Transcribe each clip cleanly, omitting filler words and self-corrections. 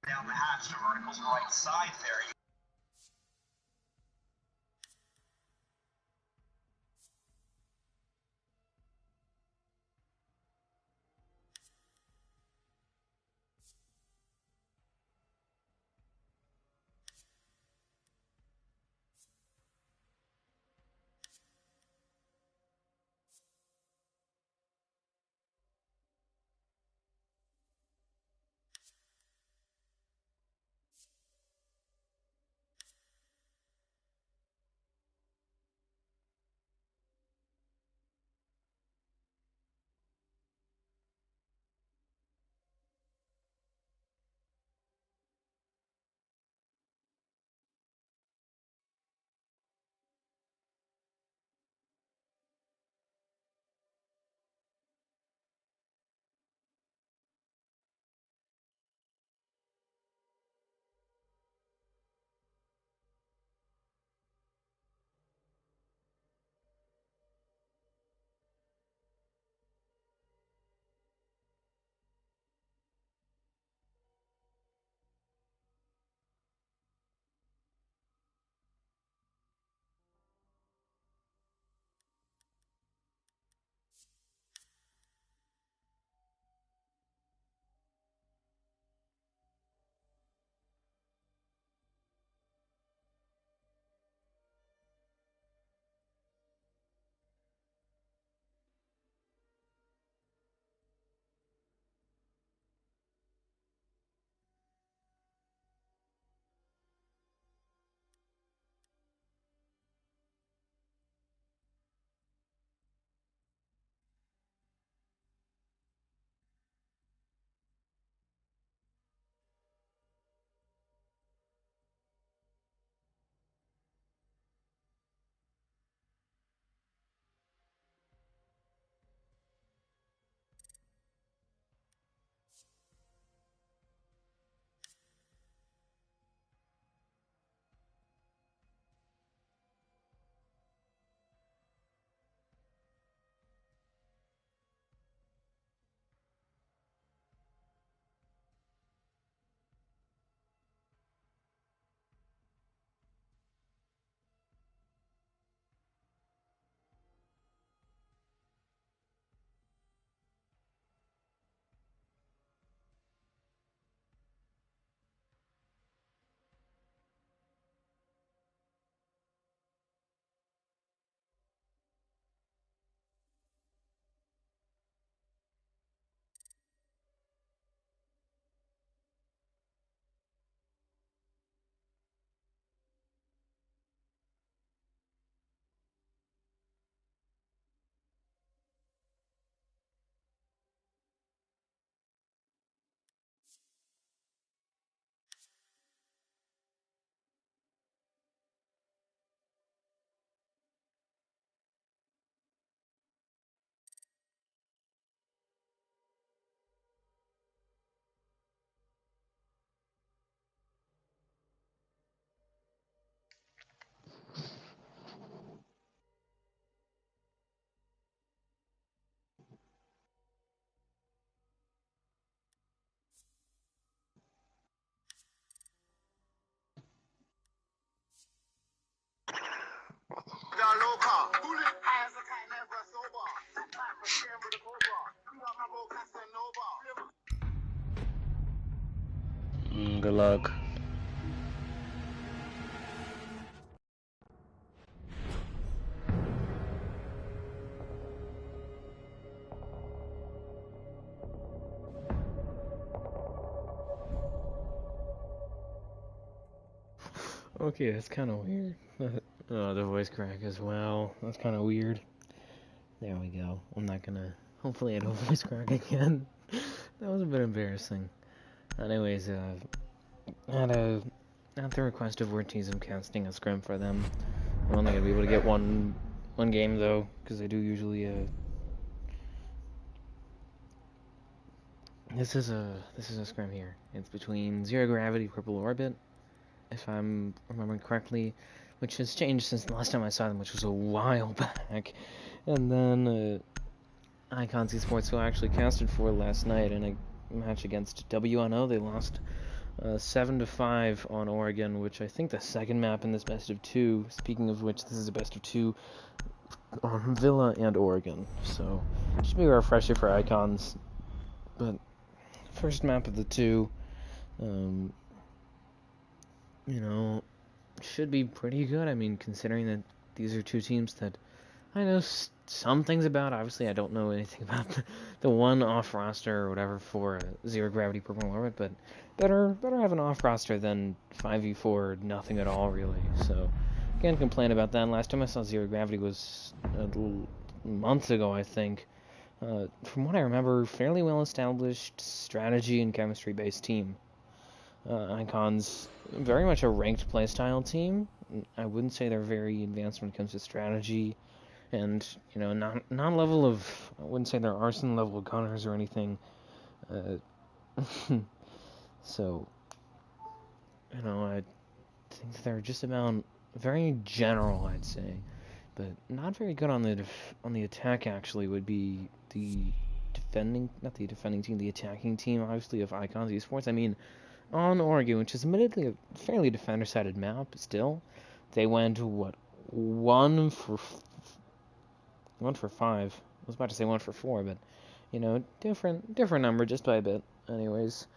Down the hatch to vertical's right side there. Good luck. Okay, that's kind of weird. The voice crack as well. That's kind of weird. There we go. I'm not gonna... Hopefully I don't voice crack again. That was a bit embarrassing. Anyways, at the request of Ortiz, I'm casting a scrim for them. I'm only gonna be able to get one game though, because I do usually This is a scrim here. It's between Zero Gravity, Purple Orbit, if I'm remembering correctly, which has changed since the last time I saw them, which was a while back. And then Icons Esports, who I actually casted for last night in a match against WNO. They lost 7-5 on Oregon, which I think the second map in this best of two. Speaking of which, this is a best of two on Villa and Oregon, so should be a refresher for icons. But first map of the two, should be pretty good. I mean, considering that these are two teams that I know some things about. Obviously, I don't know anything about the one off roster or whatever for Zero Gravity Purple Orbit, but better have an off roster than 5v4 nothing at all, really. So can't complain about that. Last time I saw Zero Gravity was months ago, I think. From what I remember, fairly well established strategy and chemistry based team. Icons, very much a ranked playstyle team. I wouldn't say they're very advanced when it comes to strategy, and not level of. I wouldn't say they're arson level gunners or anything. So, I think they're just about very general, I'd say, but not very good on the attack. Actually, would be the the attacking team, obviously, of Icons Esports. I mean, on Oregon, which is admittedly a fairly defender-sided map, still, they went, 1 for 5. I was about to say 1 for 4, but, different number just by a bit. Anyways,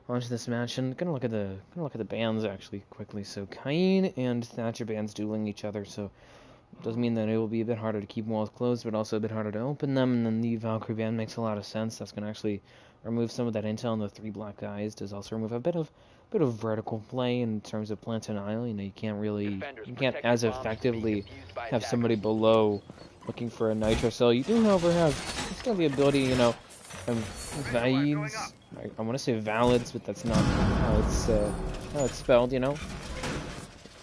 on to this match, and gonna look at the bans, actually, quickly. So, Cain and Thatcher bans dueling each other, so it does mean that it will be a bit harder to keep walls closed, but also a bit harder to open them, and then the Valkyrie ban makes a lot of sense. That's gonna actually remove some of that intel on the 3 black guys. Does also remove a bit of vertical play in terms of plant denial. You can't as effectively have somebody below looking for a nitro cell. You do, however, have still the ability, valids. I want to say valids, but that's not how it's spelled.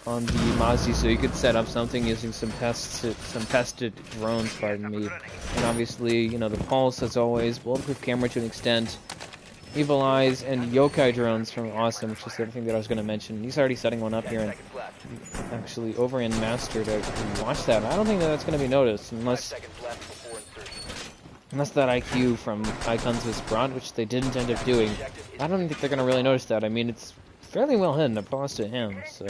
On the Mazzi, so you could set up something using some pested drones, pardon me. And obviously, the Pulse, as always, bulletproof camera to an extent, Evil Eyes, and Yokai drones from Awesome, which is the other thing that I was going to mention. He's already setting one up here, and actually over in Master to watch that. I don't think that's going to be noticed, unless that IQ from Icons was brought, which they didn't end up doing. I don't think they're going to really notice that. I mean, it's fairly well hidden, applause to him, so.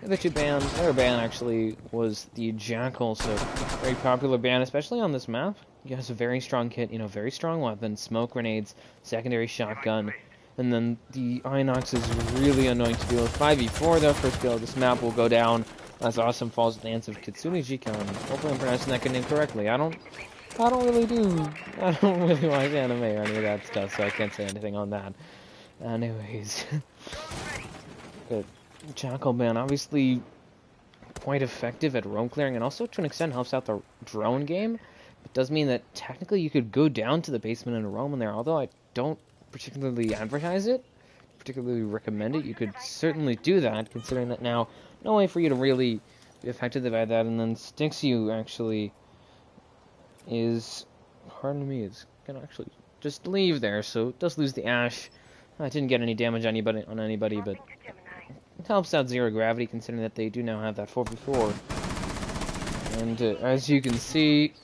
The other ban actually was the Jackal, so very popular ban, especially on this map. He has a very strong kit, very strong weapon, smoke grenades, secondary shotgun, and then the Inox is really annoying to deal with. 5v4 though, first kill of this map will go down as Awesome falls at the hands of Kitsune Jikon. Hopefully I'm pronouncing that good name correctly. I don't really like anime or any of that stuff, so I can't say anything on that. Anyways. Good. Jackal ban, obviously quite effective at roam clearing, and also to an extent helps out the drone game. It does mean that technically you could go down to the basement and roam in there, although I don't particularly advertise it, particularly recommend it. You could certainly do that, considering that now no way for you to really be affected by that, and then Sticks You actually is, pardon me, is gonna actually just leave there, so it does lose the Ash. I didn't get any damage on anybody, but it helps out Zero Gravity, considering that they do now have that 4v4. And as you can see,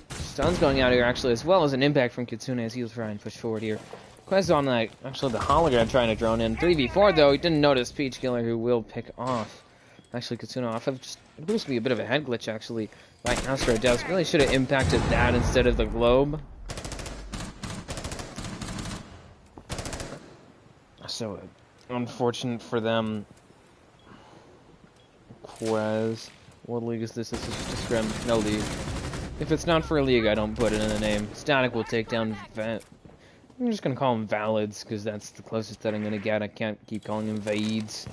stuns going out here, actually, as well as an impact from Kitsune as he was trying to push forward here. Quest on that, actually the hologram trying to drone in. 3v4 though, he didn't notice Peach Killer, who will pick off. Actually, Kitsune off of just, it appears to be a bit of a head glitch, actually, by Astro Death. Really should have impacted that instead of the globe. So, unfortunate for them. Quez. What league is this? This is just Grim. No league. If it's not for a league, I don't put it in the name. Static will take down I'm just gonna call them Valids, because that's the closest that I'm gonna get. I can't keep calling them Vaids.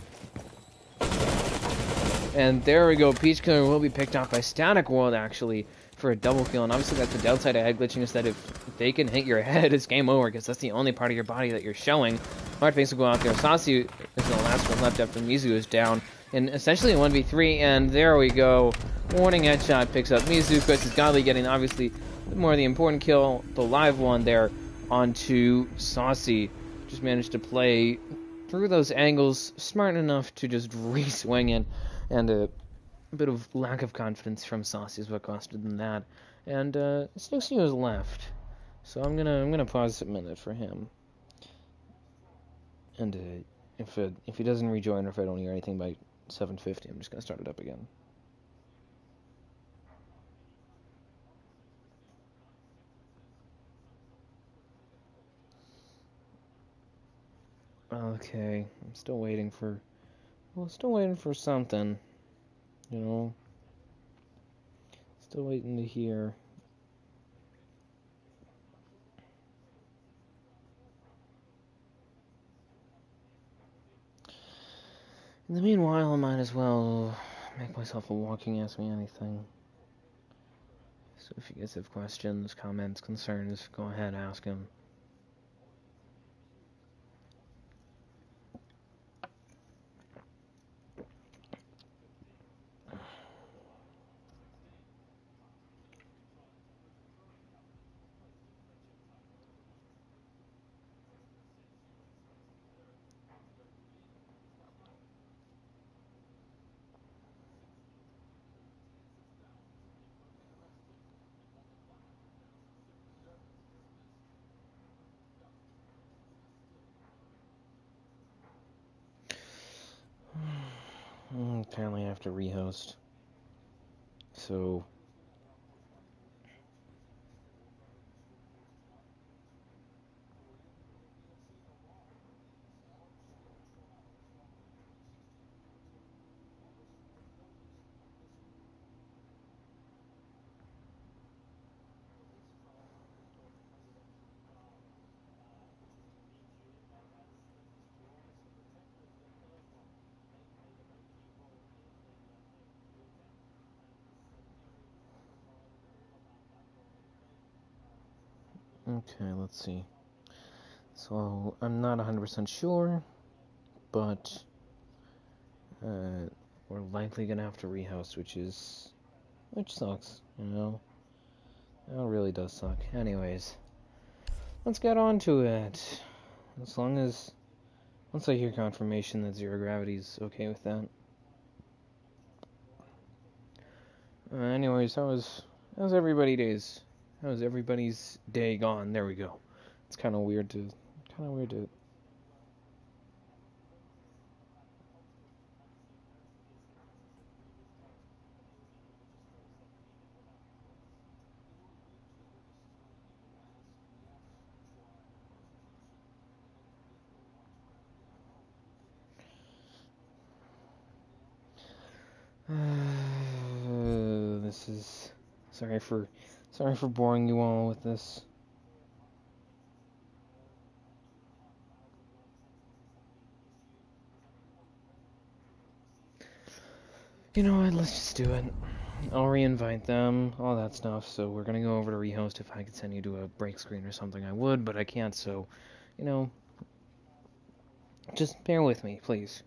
And there we go. Peach Killer will be picked off by Static World, actually, for a double kill. And obviously that's the downside of head glitching, is that if they can hit your head, it's game over, because that's the only part of your body that you're showing. Hardface will go out there. Sasi is the last one left after Mizu is down. And essentially a 1v3, and there we go. Warning headshot picks up Mizu. Chris is godly getting, obviously, more of the important kill, the live one there, onto Saucy. Just managed to play through those angles, smart enough to just re-swing it, and a bit of lack of confidence from Saucy is what costed them that. And Snooksy was left. So I'm gonna pause a minute for him, and if he doesn't rejoin or if I don't hear anything by 7:50, I'm just gonna start it up again. Okay, I'm still waiting for. Well, still waiting for something. You know, still waiting to hear. In the meanwhile, I might as well make myself a walking Ask Me Anything. So if you guys have questions, comments, concerns, go ahead, ask him. Apparently I have to rehost. So... Okay, let's see. So, I'm not 100% sure, but we're likely gonna have to rehost, which sucks, you know? It really does suck. Anyways, let's get on to it. Once I hear confirmation that zero gravity's okay with that. Anyways, how's everybody's day gone? There we go. It's kind of weird to this is sorry for boring you all with this. You know what? Let's just do it. I'll re-invite them, all that stuff. So we're gonna go over to rehost. If I could send you to a break screen or something, I would, but I can't. So, you know, just bear with me, please.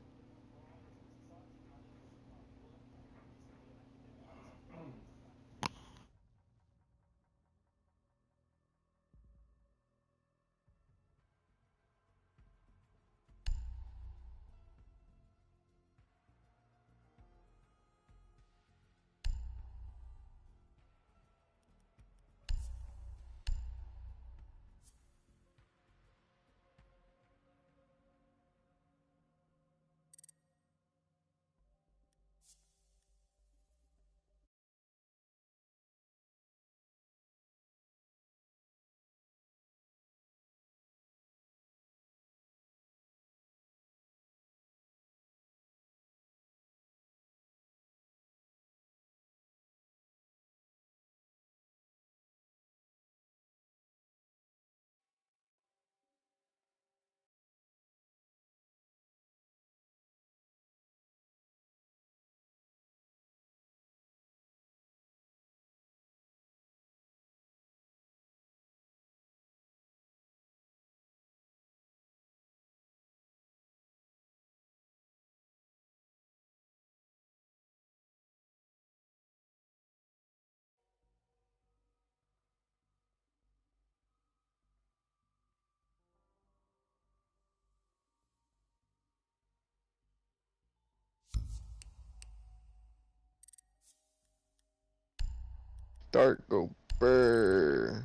Dark go brr.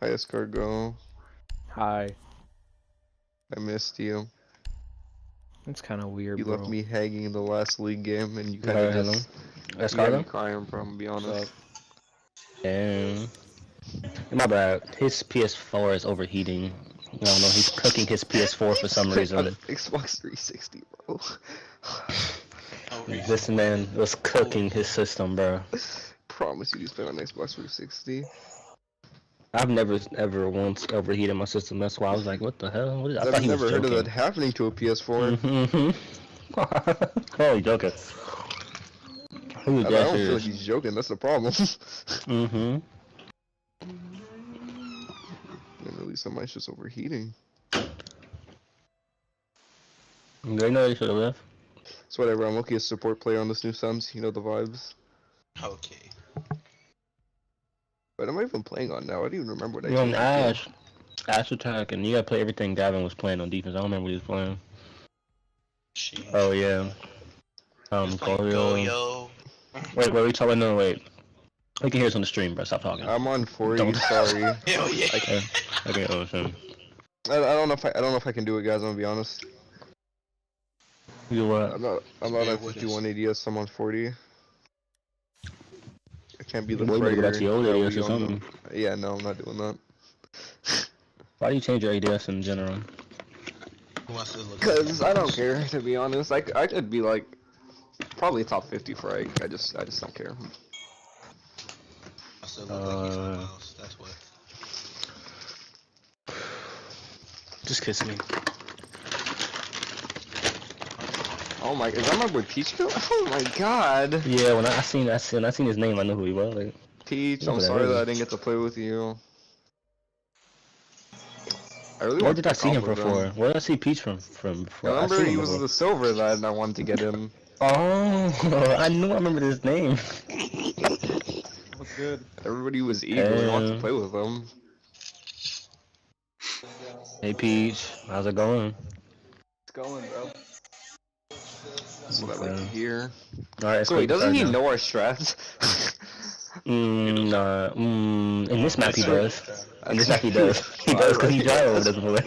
Hi, Escargot. Hi. I missed you. It's kind of weird, You bro. left me hanging in the last league game, and you kind Alright, of hello. just... You had me Escargot? crying, bro, to be honest. Damn. My bad. His PS4 is overheating. I don't know, he's cooking his PS4 for some reason. Xbox 360, bro. This man was cooking his system, bro. Promise you, he's been on Xbox 360. I've never ever once overheated my system. That's why I was like, what the hell? What is, I thought I've he was never heard joking. of that happening to a PS4. Oh, he's joking. He was I dead don't feel like serious. he's joking, that's the problem. Mm-hmm. And at least mine's just overheating. They know they should have left. It's whatever, I'm okay as support player on this new Suns, you know the vibes. Okay. What am I even playing on now? I don't even remember what I You're on changed it Ash attack, and you gotta play everything Gavin was playing on defense. I don't remember what he was playing. Sheesh. Oh yeah. Just playing Goyo. Goyo. Wait, what are we talking? No, wait. We can hear us on the stream, bro. Stop talking. to. I'm on 40, Don't- sorry. Hell yeah. Okay. Okay. Oh, shit. I don't know if I can do it, guys, I'm gonna be honest. You what? I'm not Bear at with us. 51 ADS, I'm on 40. I can't be the Well, you better go back to your old that ADS we or all know. something. Yeah, no, I'm not doing that. Why do you change your ADS in general? Who wants to look Cause like I don't care, to be honest. I could be like probably top 50 for Ike. I just don't care. Wants to look like he's someone else. That's what. Just kiss me. Oh my, is that my boy Peach? Oh my god. Yeah, when I seen his name, I knew who he was. Like, Peach, Look I'm at sorry that. that I didn't get to play with you. I really where want did to I see him comp with before? Where did I see Peach from? I remember he was the silver that I wanted to get in. Oh, I remember his name. What's good? Everybody was eager and wanted to play with him. Hey Peach, how's it going? It's going, bro. That's what I like to hear. Alright, So wait, doesn't he know our strats? In this map he does. In this map he does. He does because he drive over this way.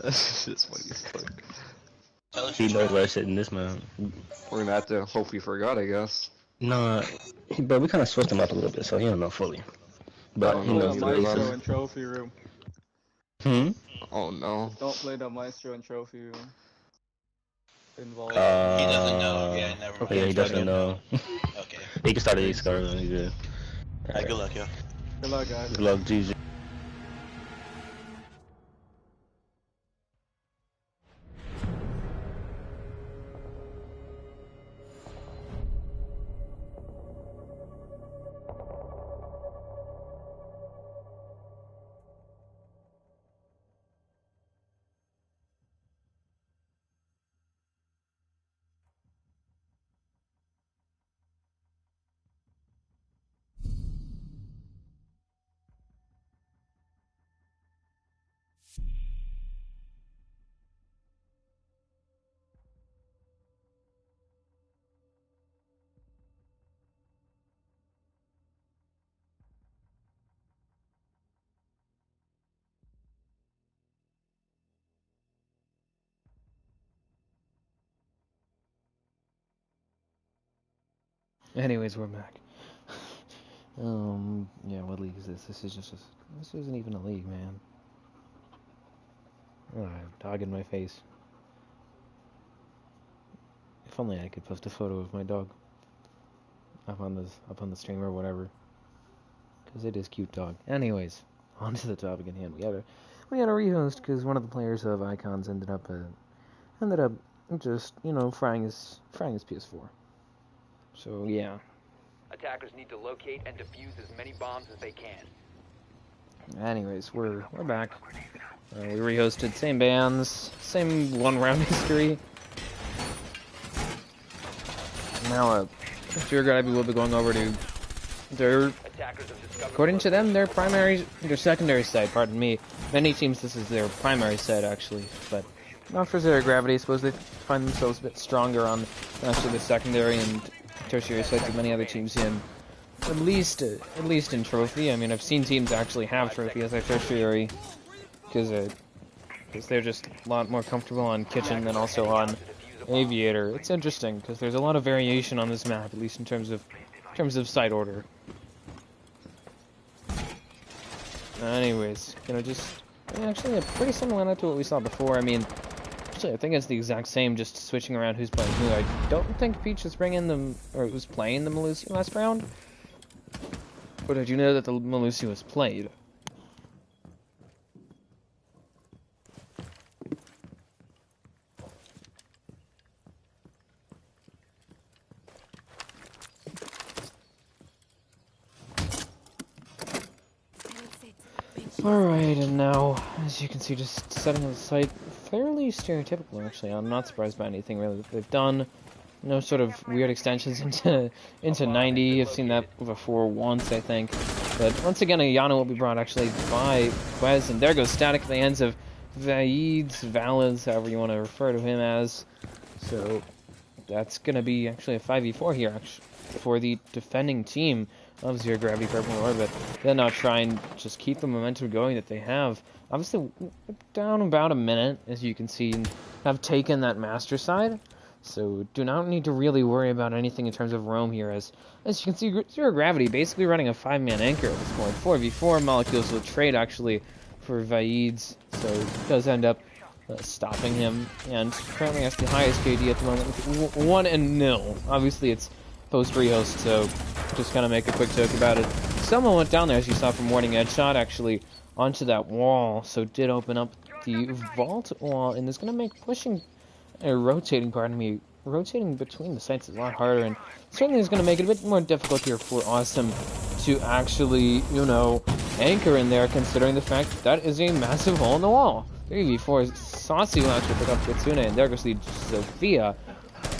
That's just funny as fuck. He knows where I sit in this map. We're gonna have to hope he forgot, I guess. Nah, but we kind of switched him up a little bit, so he don't know fully. But don't he know knows if the he Maestro knows. reason. in trophy room. Hmm? Oh no. Don't play the Maestro in trophy room. Involved. He doesn't know. Yeah, never mind. Okay, yeah, he doesn't know. Okay. He can start at Escargot. He's good. Alright, good luck, yo. Good luck, guys. Good luck, GG. Anyways, we're back. Yeah, what league is this? This isn't even a league, man. Oh, I have dog in my face. If only I could post a photo of my dog up on the stream or whatever, because it is cute dog. Anyways, on to the topic at hand. We had a rehost because one of the players of Icons ended up just frying his PS4. So yeah. Attackers need to locate and defuse as many bombs as they can. Anyways, we're back. We rehosted, same bands, same one-round history. Now, Fear God will be going over to their, Attackers have discovered according to them, their secondary site. Pardon me. Many teams, this is their primary site actually, but not for Zero Gravity. I suppose they find themselves a bit stronger on actually the secondary and tertiary sites of many other teams in At least in trophy. I mean, I've seen teams actually have trophy as a tertiary, because they're just a lot more comfortable on kitchen than also on aviator. It's interesting because there's a lot of variation on this map, at least in terms of site order. Anyways, actually pretty similar to what we saw before. I mean, actually, I think it's the exact same, just switching around who's playing who. I don't think Peach was bringing them, or was playing the Melusi last round. But did you know that the Melusi was played? Alright, and now, as you can see, just setting up the site, fairly stereotypical, actually. I'm not surprised by anything, really, that they've done. No sort of weird extensions into 90. I've seen that before once, I think. But once again, Ayana will be brought, actually, by Quez, and there goes Static at the hands of Valads, however you want to refer to him as. So, that's going to be, actually, a 5v4 here, actually, for the defending team of Zero Gravity Purple Orbit. They'll now try and just keep the momentum going that they have. Obviously, down about a minute, as you can see, and have taken that master side. So, do not need to really worry about anything in terms of roam here, as you can see, Zero Gravity basically running a 5-man anchor at this point. 4v4 molecules will trade, actually, for Vaids, so it does end up stopping him, and currently has the highest KD at the moment with 1-0. Obviously, it's post-rehost, so just kind of make a quick joke about it. Someone went down there, as you saw from Warning Edge Shot, actually, onto that wall, so did open up the vault wall, and is going to make pushing, rotating between the sites is a lot harder, and certainly is going to make it a bit more difficult here for Awesome to actually, anchor in there, considering the fact that is a massive hole in the wall. 3v4, Saucy will actually pick up Kitsune, and there goes the Sophia.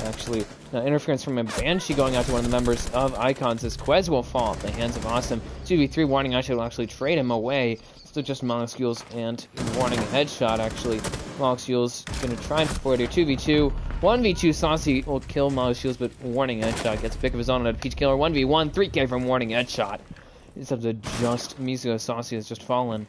Actually, now interference from a Banshee going out to one of the members of Icons as Quez will fall at the hands of Awesome. 2v3, Warning Headshot will actually trade him away. Still just Molecules and Warning Headshot, actually. Molecules going to try and forward here. 2v2, 1v2, Saucy will kill Molecules, but Warning Headshot gets a pick of his own on a Peach Killer. 1v1, 3k from Warning Headshot. It's up to just Mizu. Saucy has just fallen.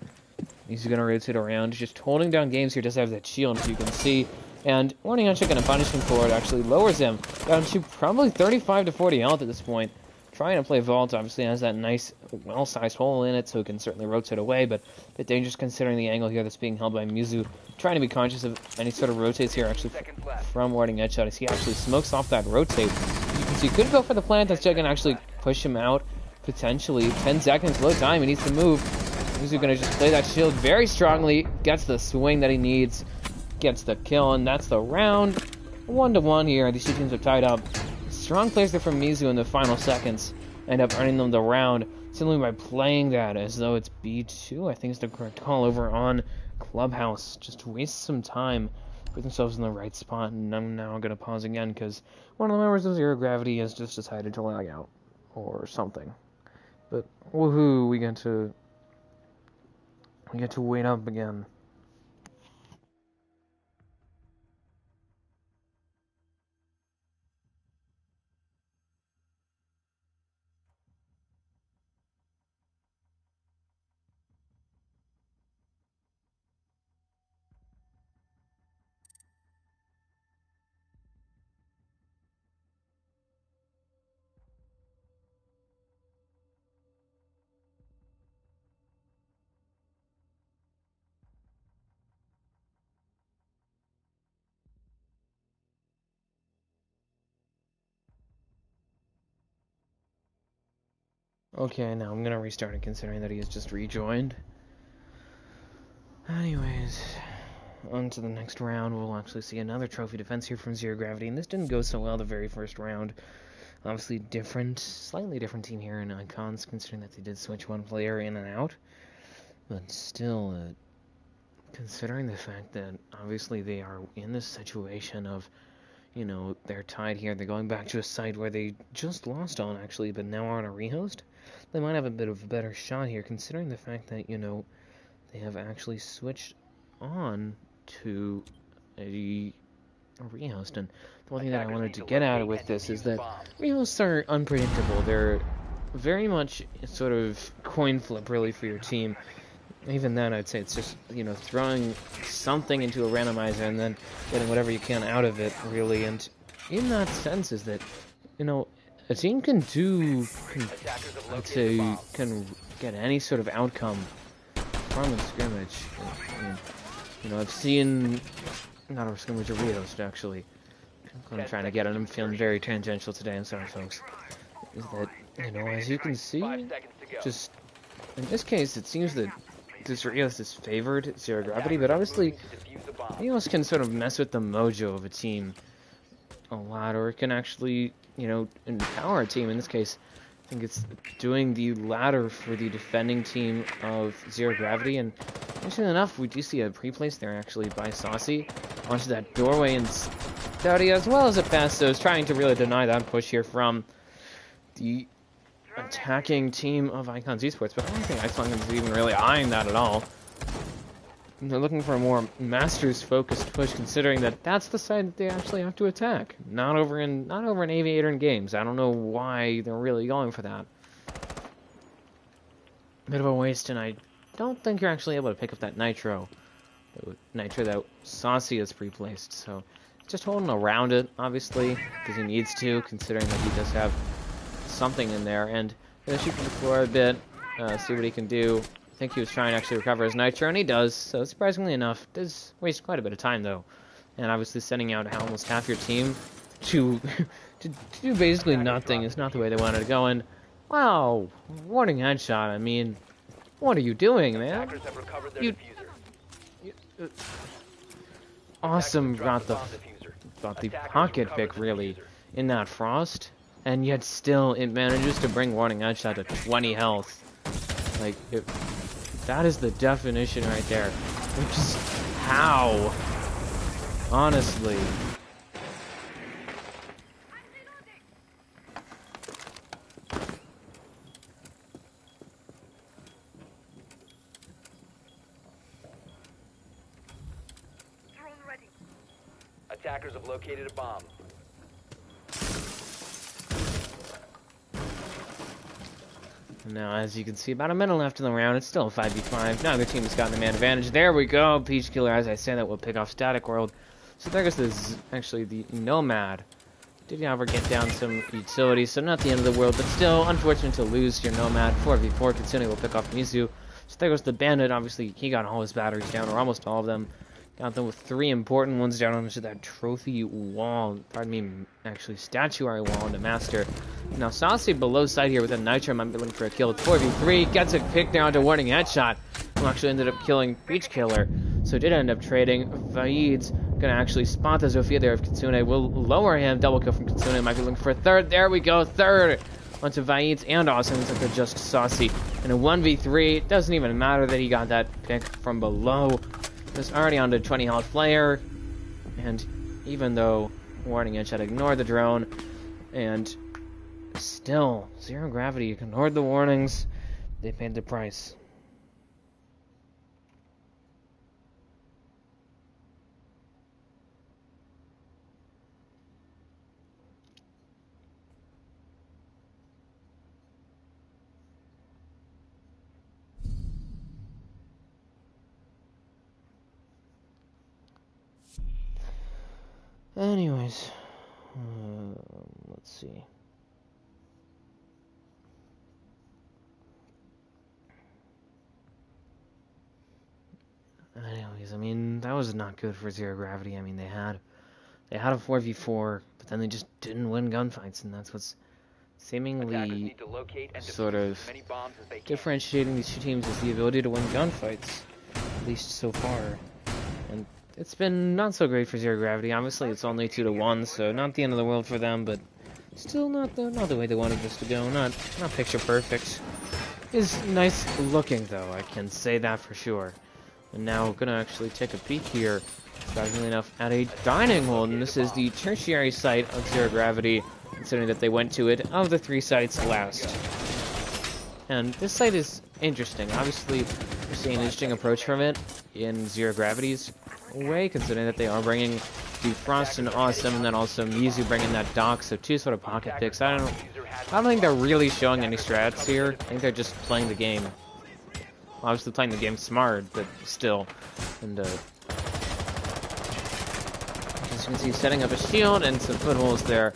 He's going to rotate around, just holding down games here, does have that shield, as you can see. And Warning Headshot going to punish him for it, actually lowers him down to probably 35 to 40 health at this point. Trying to play Vault, obviously has that nice, well-sized hole in it, so it can certainly rotate away, but a bit dangerous considering the angle here that's being held by Mizu. Trying to be conscious of any sort of rotates here, actually, from Warning Headshot, as he actually smokes off that rotate. You can see, could go for the plant, that's going to actually push him out, potentially. 10 seconds, low time, he needs to move. Mizu going to just play that shield very strongly, gets the swing that he needs, gets the kill, and that's the round. 1-1 here. These two teams are tied up. Strong plays there from Mizu in the final seconds. End up earning them the round simply by playing that as though it's B2. I think is the correct call over on Clubhouse. Just waste some time, put themselves in the right spot, and I'm now going to pause again because one of the members of Zero Gravity has just decided to lag out or something. But woohoo, we get to wait up again. Okay, now I'm gonna restart it considering that he has just rejoined. Anyways, on to the next round. We'll actually see another trophy defense here from Zero Gravity, and this didn't go so well the very first round. Obviously slightly different team here in Icons, considering that they did switch one player in and out. But still, considering the fact that obviously they are in this situation of, they're tied here. They're going back to a site where they just lost on, actually, but now are on a rehost. They might have a bit of a better shot here, considering the fact that, they have actually switched on to a rehost. And the one thing that I wanted to get at with this is that rehosts are unpredictable. They're very much sort of coin flip, really, for your team. Even then, I'd say it's just, you know, throwing something into a randomizer and then getting whatever you can out of it, really. And in that sense is that, you know, a team can I'd say, can get any sort of outcome from a scrimmage. I mean, you know, I've seen, not a scrimmage, a Rios, actually. I'm trying to get on him, feeling very tangential today, I'm sorry, folks. Is that, you know, as you can see, just, in this case, it seems that this Rios is favored Zero Gravity, but obviously, Rios can sort of mess with the mojo of a team a lot, or it can actually, you know, empower a team. In this case, I think it's doing the latter for the defending team of Zero Gravity, and interestingly enough, we do see a pre-place there actually by Saucy onto that doorway, and Dowdy, as well as a pass, so is trying to really deny that push here from the attacking team of Icons Esports, but I don't think Icons is even really eyeing that at all. They're looking for a more Masters-focused push, considering that that's the side that they actually have to attack, not over in Aviator and Games. I don't know why they're really going for that. Bit of a waste, and I don't think you're actually able to pick up that Nitro. Nitro that Saucy is pre-placed, so just holding around it, obviously, because he needs to, considering that he does have something in there, and gonna shoot from the floor a bit, see what he can do. I think he was trying to actually recover his Nitro, and he does, so surprisingly enough, does waste quite a bit of time, though. And obviously sending out almost half your team to do basically nothing is not the way they wanted to go, and wow, warning headshot, I mean, what are you doing, man? Awesome got the pocket pick, really, in that Frost, and yet still it manages to bring warning headshot to 20 health. Like, that is the definition right there. Which is how, honestly. Attackers have located a bomb. Now, as you can see, about a minute left in the round. It's still a 5v5. Neither team has gotten the man advantage. There we go. Peach Killer, as I say that, will pick off Static World. So there goes the Nomad. Did however get down some utility, so not the end of the world, but still unfortunate to lose your Nomad. 4v4, Kitsune will pick off Mizu. So there goes the Bandit. Obviously, he got all his batteries down, or almost all of them. Got them with 3 important ones down onto that trophy wall. Pardon me, actually statuary wall into Master. Now Saucy below side here with a Nitro might be looking for a kill. 4v3, gets a pick down to warning headshot. Who actually ended up killing Peach Killer. So did end up trading. Vaid's gonna actually spot the Zofia there of Kitsune. Will lower him. Double kill from Kitsune. Might be looking for a third. There we go. Third. Onto Vaid's and Awesome. Looks like they're just Saucy. In a 1v3, it doesn't even matter that he got that pick from below. It's already on to 20 health player, and even though warning headshot ignored the drone, and still Zero Gravity ignored the warnings, they paid the price. Anyways, let's see. Anyways, I mean, that was not good for Zero Gravity. I mean, they had a 4v4, but then they just didn't win gunfights, and that's what's seemingly sort of differentiating these two teams is the ability to win gunfights, at least so far. And it's been not so great for Zero Gravity. Obviously, it's only 2-1, so not the end of the world for them, but still not the way they wanted this to go. Not picture perfect. Is nice looking though, I can say that for sure. And now we're gonna actually take a peek here, surprisingly enough, at a dining hall, and this is the tertiary site of Zero Gravity, considering that they went to it of the 3 sites last. And this site is interesting. Obviously, we're seeing an interesting approach from it in Zero Gravity's way, considering that they are bringing the Frost and Awesome, and then also Mizu bringing that Dock, so 2 sort of pocket picks. I don't I don't think they're really showing any strats here. I think they're just playing the game. Obviously playing the game smart, but still. And as you can see, setting up a shield and some footholds there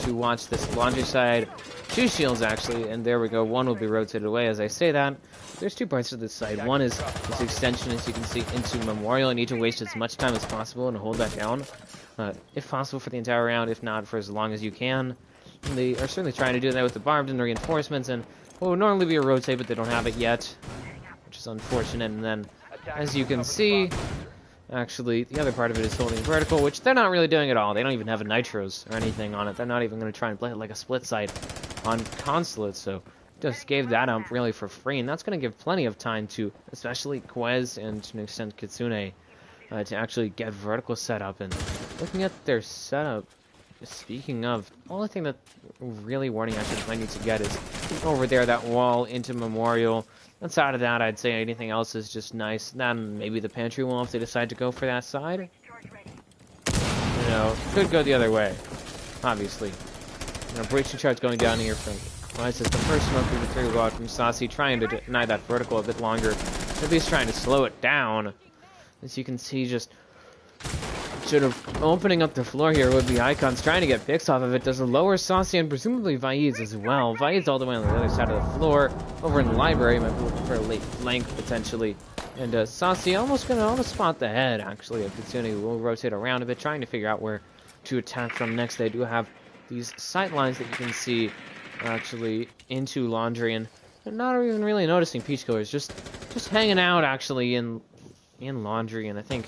to watch this laundry side. 2 shields actually, and there we go. 1 will be rotated away. As I say that, there's 2 parts to this side. One is this extension, as you can see, into Memorial. You need to waste as much time as possible and hold that down, if possible, for the entire round. If not, for as long as you can. And they are certainly trying to do that with the barbed and reinforcements, and what would normally be a rotate, but they don't have it yet, which is unfortunate. And then, as you can see, actually, the other part of it is holding vertical, which they're not really doing at all. They don't even have a nitros or anything on it. They're not even going to try and play it like a split site on Consulate, so just gave that up really for free, and that's going to give plenty of time to, especially Quez and to an extent Kitsune, to actually get vertical set up. And looking at their setup, speaking of, the only thing that really warning actually might need to get is over there, that wall into Memorial. Outside of that, I'd say anything else is just nice. Then maybe the pantry wall if they decide to go for that side. You know, could go the other way, obviously. You know, breaching charge going down here from Quez as the first smoke through the 3 block from Saucy, trying to deny that vertical a bit longer. At least trying to slow it down. As you can see, just sort of opening up the floor here would be Icons trying to get picks off of it. Does a lower Saucy and presumably Vaiz as well. Vaiz all the way on the other side of the floor. Over in the library, might be looking for a late flank potentially. And Saucy almost gonna spot the head actually of Kitsune. Will rotate around a bit, trying to figure out where to attack from next. They do have these sight lines that you can see actually into Laundry, and they're not even really noticing Peach Killers, just hanging out actually in Laundry. And I think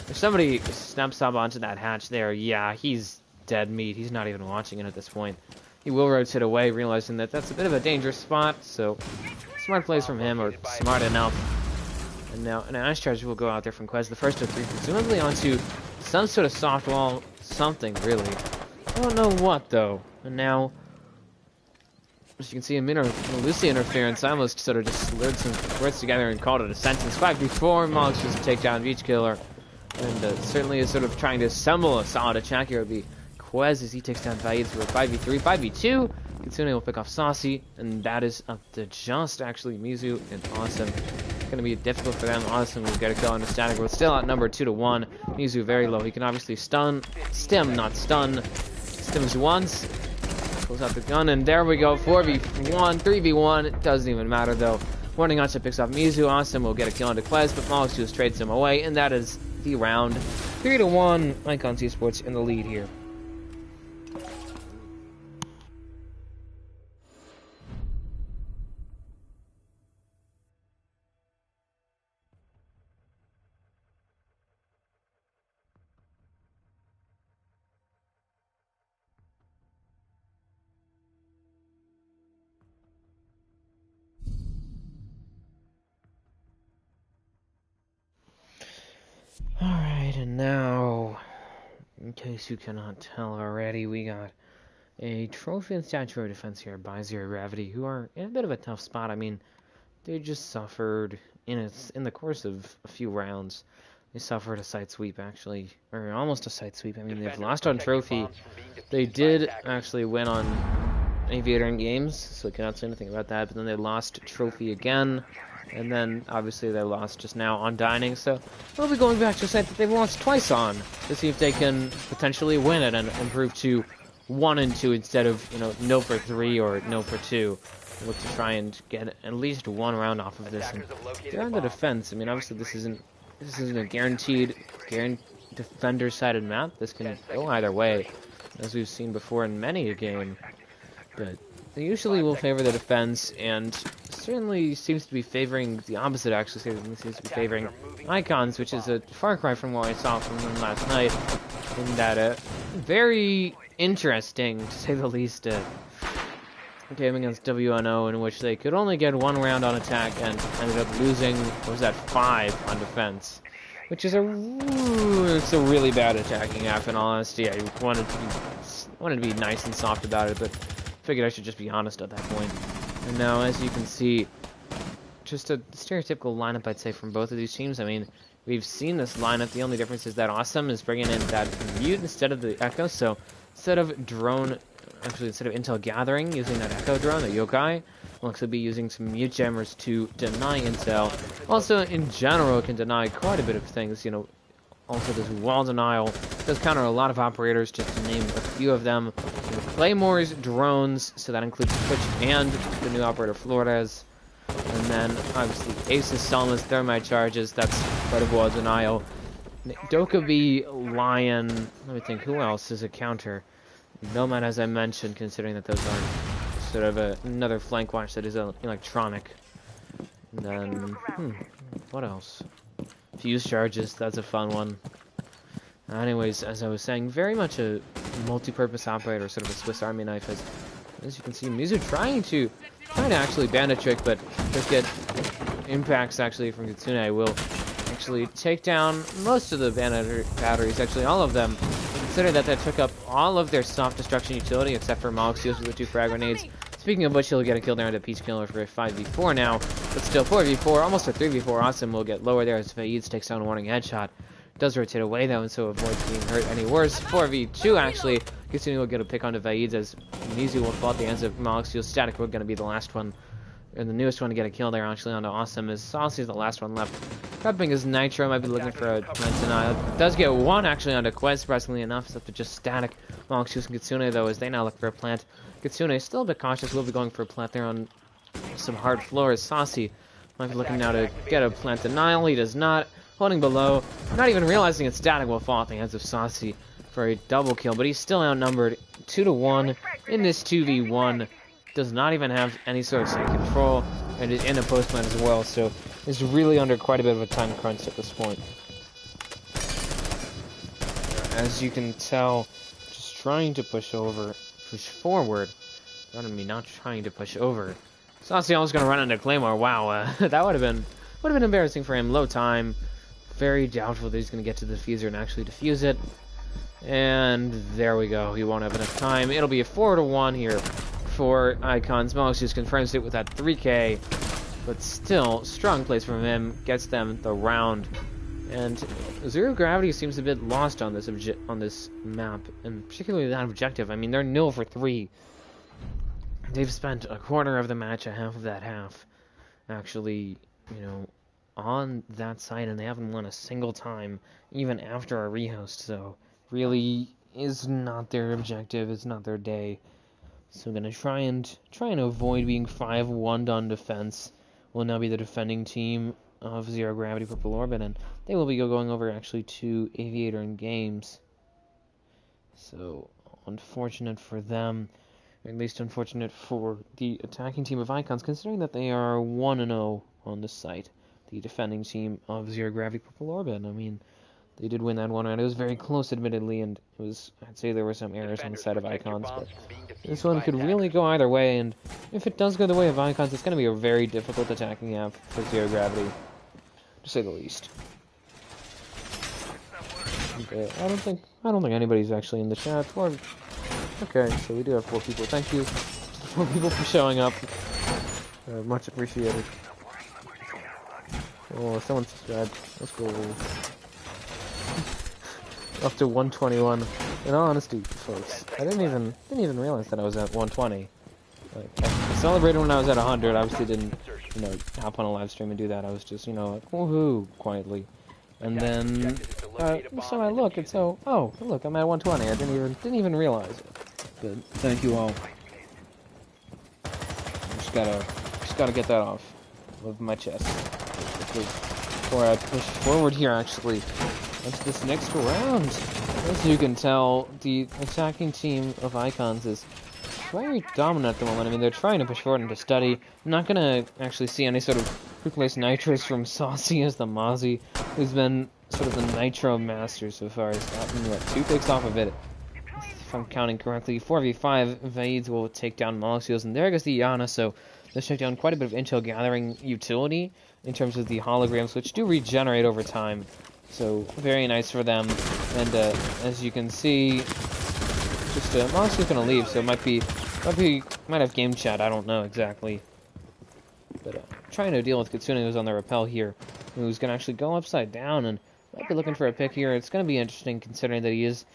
if somebody steps up onto that hatch there, yeah, he's dead meat. He's not even watching it at this point. He will rotate away, realizing that that's a bit of a dangerous spot, so smart plays from him, or smart enough. And now an Ice Charge will go out there from Quez, the first of 3, presumably onto some sort of soft wall, something really. I don't know what though. And now, as you can see, a Lucy interference. I almost sort of just slurred some words together and called it a sentence. 5v4, Mox just take down Beach Killer. And certainly is sort of trying to assemble a solid attack here. It would be Quez as he takes down Vaiz for a 5v3, 5v2. Kitsune will pick off Saucy, and that is up to just actually Mizu and Awesome. Going to be difficult for them. Awesome will get a kill on the static. We're still at number 2-1. Mizu very low. He can obviously stim, not stun. Stims once. Pulls out the gun, and there we go. 4v1, 3v1. It doesn't even matter though. Warning Ansha picks off Mizu. Awesome will get a kill onto Quez, but Mox just trades him away, and that is the round. 3-1. Icons Esports in the lead here. Alright, and now, in case you cannot tell already, we got a trophy and statutory defense here by Zero Gravity, who are in a bit of a tough spot. I mean, they just suffered in the course of a few rounds. They suffered a site sweep, actually, or almost a site sweep. I mean, they've lost on trophy. They did actually win on Aviator in games, so I cannot say anything about that, but then they lost trophy again. And then, obviously, they lost just now on Dining, so we'll be going back to a site that they've lost twice on to see if they can potentially win it and improve to 1-2 instead of, you know, 0 for 3 or 0 for 2. Look to try and get at least 1 round off of this. And they're on the defense. I mean, obviously, this isn't a guaranteed defender-sided map. This can go either way, as we've seen before in many a game. But they usually will favor the defense, and certainly seems to be favoring the opposite, actually. Seems to be favoring Icons, which is a far cry from what I saw from them last night. In that, very interesting, to say the least, game against WNO, in which they could only get 1 round on attack and ended up losing, what was that, 5 on defense. Which is it's a really bad attacking half, in all honesty. I wanted to be nice and soft about it, but figured I should just be honest at that point. And now, as you can see, just a stereotypical lineup, I'd say, from both of these teams. I mean, we've seen this lineup. The only difference is that Awesome is bringing in that Mute instead of the Echo. So instead of drone actually, instead of intel gathering, using that Echo drone, the Yokai, will actually be using some mute jammers to deny intel. Also, in general, it can deny quite a bit of things, you know. Also, this wall denial does counter a lot of operators, just to name a few of them. You know, Claymore's drones, so that includes Twitch and the new operator Flores. And then, obviously, Ace's Selma's thermite charges, that's part of wall denial. Dokkaebi, Lion, let me think, who else is a counter? Nomad, as I mentioned, considering that those are sort of another flank watch that is electronic. And then, what else? Fuse charges, that's a fun one. Anyways, as I was saying, very much a multi-purpose operator, sort of a Swiss Army knife. As you can see, Mizu trying to actually ban a trick, but does get impacts actually from Kitsune. Will actually take down most of the batteries, actually all of them. Consider that took up all of their soft destruction utility, except for Moxios with the 2 frag grenades. Speaking of which, he'll get a kill there on the Peach Killer for a 5v4 now, but still 4v4, almost a 3v4. Awesome will get lower there as Vaids takes down a warning headshot. Does rotate away though, and so avoids being hurt any worse. 4v2 actually. Kitsune will get a pick onto Vaids as Mizu will fall at the ends of Moxios. Static will going to be the last one, and the newest one to get a kill there actually onto Awesome, as Saucy is the last one left. Prepping his Nitro, might be looking for a plant denial. Does get one actually onto Quest, surprisingly enough. It's up to just Static. Moxios and Kitsune though, as they now look for a plant. Kitsune is still a bit cautious, will be going for a plant there on some hard floors. Saucy might be looking now to get a plant denial. He does not. Holding below, not even realizing it's Static will fall at the hands of Saucy for a double kill, but he's still outnumbered 2-1 in this 2v1. Does not even have any sort of site control, and is in a post plant as well, so is really under quite a bit of a time crunch at this point. As you can tell, just trying to push forward. Pardon me, not trying to push over. Saucy almost gonna run into Claymore. Wow, that would have been embarrassing for him. Low time. Very doubtful that he's going to get to the diffuser and actually defuse it. And there we go. He won't have enough time. It'll be a 4-1 here for Icons. Moxios confirms it with that 3K. But still, strong plays from him. Gets them the round. And Zero Gravity seems a bit lost on this map. And particularly that objective. I mean, they're 0 for 3. They've spent a quarter of the match, a half of that half, actually, you know, on that side, and they haven't won a single time, even after a rehost, so really is not their objective, it's not their day. So I'm gonna try and avoid being 5-1 on defense. Will now be the defending team of Zero Gravity Purple Orbit, and they will be going over actually to Aviator and Games. So unfortunate for them, or at least unfortunate for the attacking team of Icons, considering that they are 1-0 on the site. The defending team of Zero Gravity Purple Orbit. I mean, they did win that one round. It was very close, admittedly, and it was, I'd say there were some errors on the side of Icons, but this one could really go either way, and if it does go the way of Icons, it's going to be a very difficult attacking app for Zero Gravity, to say the least. Okay, I don't think anybody's actually in the chat. Okay, so we do have 4 people. Thank you to 4 people for showing up. Much appreciated. Oh, someone subscribed. Let's go. Up to 121. In all honesty, folks, I didn't even realize that I was at 120. Like, I celebrated when I was at 100. I obviously didn't, you know, hop on a live stream and do that. I was just, you know, like, woohoo, quietly. And then, so I look, and so, oh, look, I'm at 120. I didn't even realize it. But thank you all. Just gotta get that off of my chest. Before I push forward here, actually, into this next round. As you can tell, the attacking team of Icons is very dominant at the moment. I mean, they're trying to push forward into Study. I'm not gonna actually see any sort of quick-place nitros from Saucy as the Mozzie, who's been sort of the Nitro master so far. He's gotten, what, 2 picks off of it, if I'm counting correctly. 4v5, Vaids will take down Moxios, and there goes the Yana, so this took down quite a bit of intel gathering utility in terms of the holograms, which do regenerate over time. So very nice for them. And as you can see, just Moxios gonna leave, so might have game chat. I don't know exactly. But trying to deal with Kitsune, who's on the rappel here, who's gonna actually go upside down and might be looking for a pick here. It's gonna be interesting considering that he is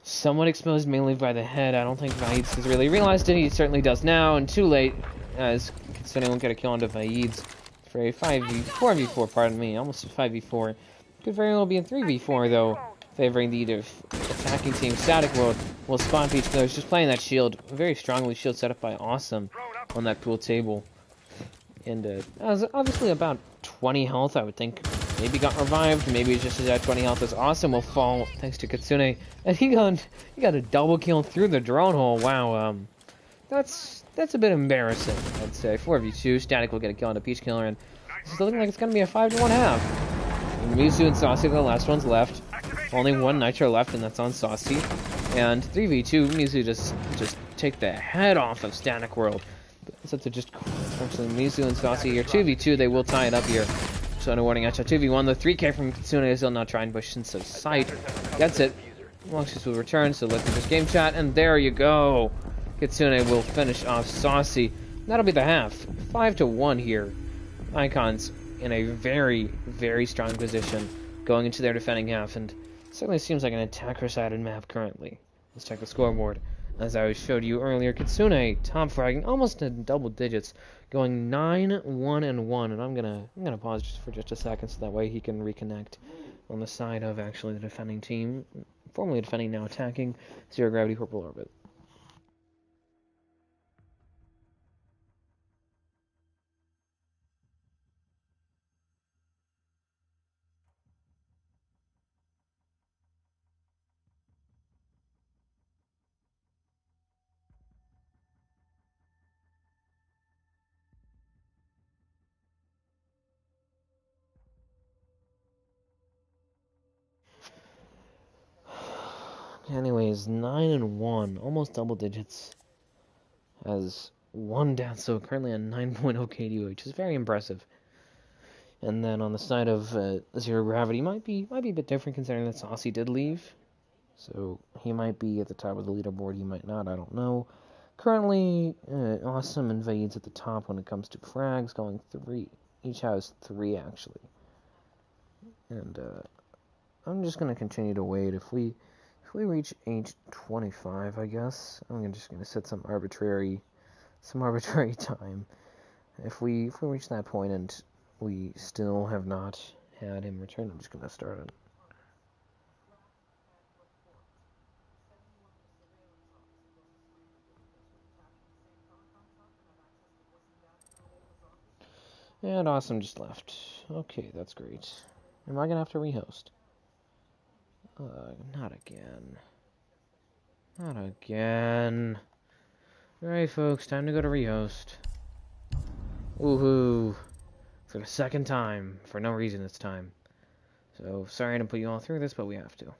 somewhat exposed mainly by the head. I don't think Vaid's has really realized it. He certainly does now, and too late, as Kitsune won't get a kill onto Vaid's for a 4v4, pardon me, almost a 5v4. Could very well be a 3v4, though, favoring the attacking team. Static World will spawn Peach Killer. Just playing that shield, very strongly shield set up by Awesome on that pool table. And was obviously about 20 health, I would think. Maybe got revived, maybe it's just at 20 health as Awesome will fall thanks to Kitsune. And he got a double kill through the drone hole. Wow, that's a bit embarrassing, I'd say. 4v2, Static will get a kill on a Peach Killer, and it's looking like it's gonna be a 5-1 half. And Mizu and Saucy are the last ones left. Only one Nitro left, and that's on Saucy. And 3v2, Mizu just take the head off of Static World. So to just actually Mizu and Saucy here. 2v2, they will tie it up here. So no warning headshot. 2v1, the 3k from Kitsune is still not trying to push into sight. Gets it. Monksys will return, so let's just game chat, and there you go. Kitsune will finish off Saucy. That'll be the half. 5-1 here. Icons in a very, very strong position going into their defending half, and certainly seems like an attacker-sided map currently. Let's check the scoreboard. As I showed you earlier, Kitsune top fragging almost in double digits, going 9-1-1, and I'm gonna pause just for a second so that way he can reconnect on the side of actually the defending team, formerly defending, now attacking, Zero Gravity Purple Orbit. Anyways, 9-1, almost double digits. Has one down, so currently on 9.0 KD, which is very impressive. And then on the side of Zero Gravity, might be a bit different considering that Saucy did leave. So he might be at the top of the leaderboard, he might not, I don't know. Currently, Awesome and Vaid's at the top when it comes to frags, going 3. Each has 3, actually. And I'm just going to continue to wait. If we reach age 25, I guess, I'm just going to set some arbitrary time. If we reach that point and we still have not had him return, I'm just going to start it. And Awesome just left. Okay, that's great. Am I going to have to rehost? Not again. Not again. Alright, folks, time to go to rehost. Woohoo! For the second time. For no reason this time. So, sorry to put you all through this, but we have to.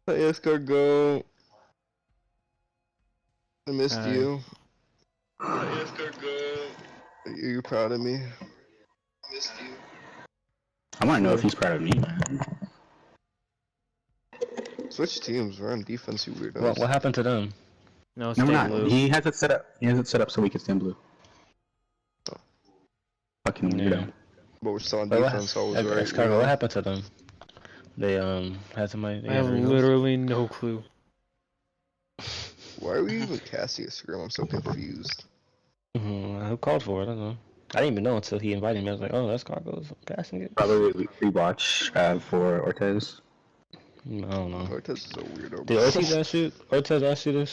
Hi, Escargot. I missed Hi. you. Hi, Escargot. Are you proud of me? I missed you. I want to know if he's proud of me, man. Switch teams. We're on defense, you weirdos. What happened to them? No, No, stay we're not. blue. He has it set up. He has it set up so we can stay in blue. Fucking Yeah. weirdo. But we're still on Wait, defense, always right. Escargot, what happened to them? They had somebody. I have literally no clue. Why are we even casting a scrim? I'm so confused. Who called for it? I don't know. I didn't even know until he invited me. I was like, oh, Escargot's casting it. Probably rewatch for Ortez. I don't know. Ortez is a weirdo. Did Ortiz ask you? Ortez asked you to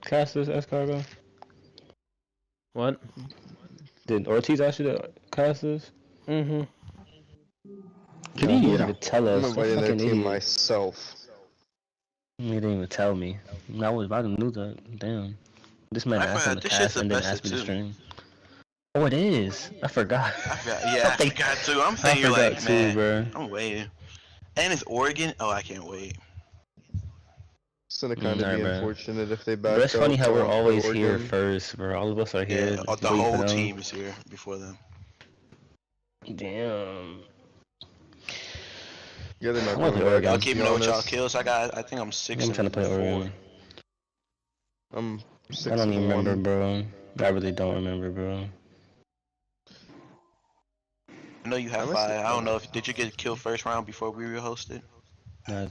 cast this Escargot? What? Did Ortiz ask you to cast this? Mm-hmm. Can No, he? he didn't even tell I'm us. inviting Fucking that team idiot. myself. He didn't even tell me. I was about to lose that. Damn. This man I asked him forgot, to this shit's cast and then the best asked me to of two. stream. Oh, it is. I forgot. I forgot. Yeah, I forgot too. I'm I thinking you're forgot like, too, man, bro. I'm waiting. And it's Oregon. Oh, I can't wait. It's gonna kind of Alright, be bro. unfortunate if they But back it's funny how we're play always here Oregon. first, bro. All of us are here. Yeah, the waiting for whole them. team is here before them. Damn. Yeah, they're not I wanna going play back. Oregon. Y'all To keeping be up with y'all honest, kills? I think I'm 6 I'm trying to play 4. Oregon. I'm 6 I don't even and 1. remember, bro. I really don't remember, bro. I know you have 5. I don't know if did you get killed first round before we were hosted? Nah,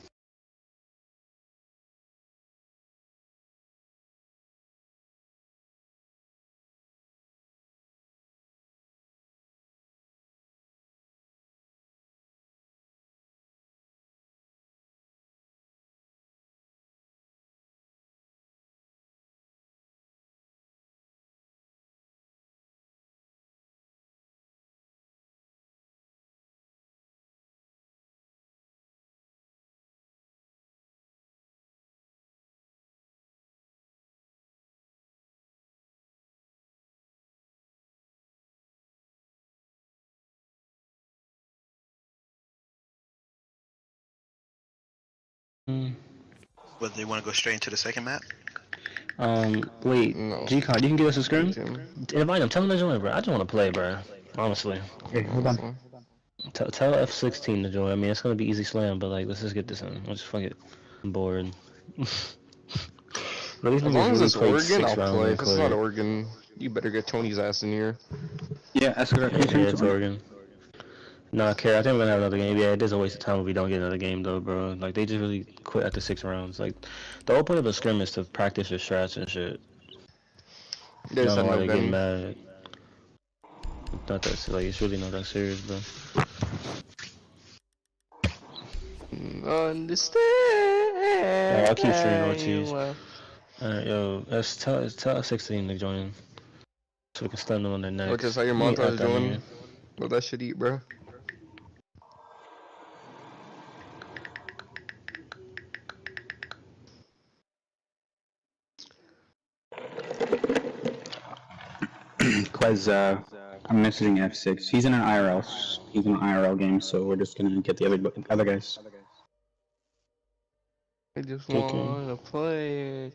But they want to go straight into the second map? wait, No. G-Con, you can give us a scrim? Jim. Invite him, tell him to join, bro. I just want to play, bro. Honestly. Okay, hold on. Tell F16 to join. I mean, it's gonna be easy slam, but like, let's just get this in. Let's just fuck it. I'm bored. But these As niggas long as really it's played Oregon, 6 I'll rounds play. in If it's court. not Oregon, you better get Tony's ass in here. Yeah, Escargot. Can you Yeah, change it's it? Oregon. Nah, Care, I think we're gonna have another game. Yeah, it is a waste of time if we don't get another game, though, bro. Like, they just really quit after 6 rounds. Like, the whole point of a scrim is to practice your strats and shit. They I just don't had know why no they get gun. mad. Not that, like, it's really not that serious, bro. Understand. Yeah, I'll keep streaming Ortiz. Well, Alright, yo, let's tell F16 to join. So we can stun them on their necks. Which is how your He ain't montage out that doing? nigga. What that shit eat, bro? Quez, I'm messaging F6. He's in an IRL. He's in an IRL game, so we're just gonna get the other guys. I just Okay. wanna play.